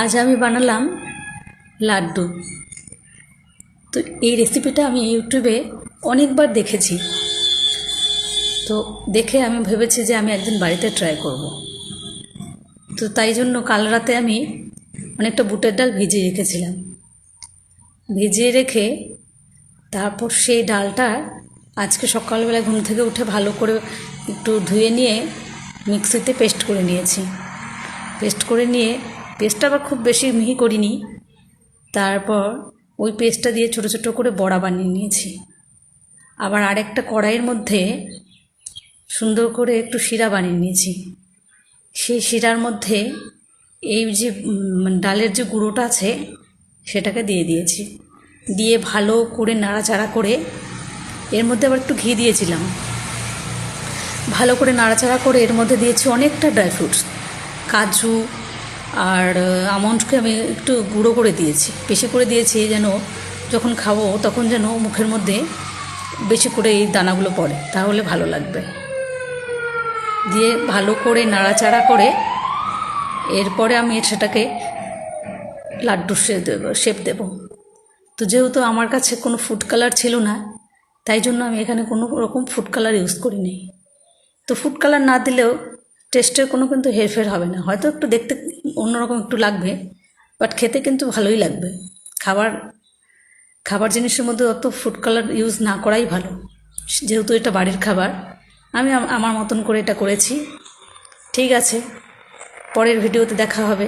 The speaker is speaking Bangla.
আজ আমি বানালাম লাড্ডু। তো এই রেসিপিটা আমি ইউটিউবে অনেকবার দেখেছি, তো দেখে আমি ভেবেছি যে আমি একদিন বাড়িতে ট্রাই করব। তো তাই জন্য কাল রাতে আমি অনেকটা বুটের ডাল ভিজিয়ে রেখেছিলাম। ভিজিয়ে রেখে তারপর সেই ডালটা আজকে সকালবেলা ঘুম থেকে উঠে ভালো করে একটু ধুয়ে নিয়ে মিক্সিতে পেস্ট করে নিয়েছি। পেস্ট করে নিয়ে পেস্টটা আবার খুব বেশি মিহি করিনি। তারপর ওই পেস্টটা দিয়ে ছোটো ছোটো করে বড়া বানিয়ে নিয়েছি। আবার আরেকটা কড়াইয়ের মধ্যে সুন্দর করে একটু শিরা বানিয়ে নিয়েছি। সেই শিরার মধ্যে এই যে ডালের যে গুঁড়োটা আছে সেটাকে দিয়ে দিয়েছি। দিয়ে ভালো করে নাড়াচাড়া করে এর মধ্যে আবার একটু ঘি দিয়েছিলাম। ভালো করে নাড়াচাড়া করে এর মধ্যে দিয়েছি অনেকটা ড্রাই ফ্রুটস, কাজু আর আমন্ডকে আমি একটু গুঁড়ো করে দিয়েছি, বেশি করে দিয়েছি যেন যখন খাবো তখন যেন মুখের মধ্যে বেশি করে এই দানাগুলো পড়ে, তাহলে ভালো লাগবে। দিয়ে ভালো করে নাড়াচাড়া করে এরপরে আমি সেটাকে লাড্ডুর শেপ দেব। তো যেহেতু আমার কাছে কোনো ফুড কালার ছিল না, তাই জন্য আমি এখানে কোনো রকম ফুড কালার ইউজ করিনি। তো ফুড কালার না দিলেও টেস্টের কোনো কিন্তু হেরফের হবে না, হয়তো একটু দেখতে অন্যরকম একটু লাগবে, বাট খেতে কিন্তু ভালোই লাগবে। খাবার জিনিসের মধ্যে অত ফুড কালার ইউজ না করাই ভালো। যেহেতু এটা বাড়ির খাবার, আমি আমার মতন করে এটা করেছি। ঠিক আছে, পরের ভিডিওতে দেখা হবে।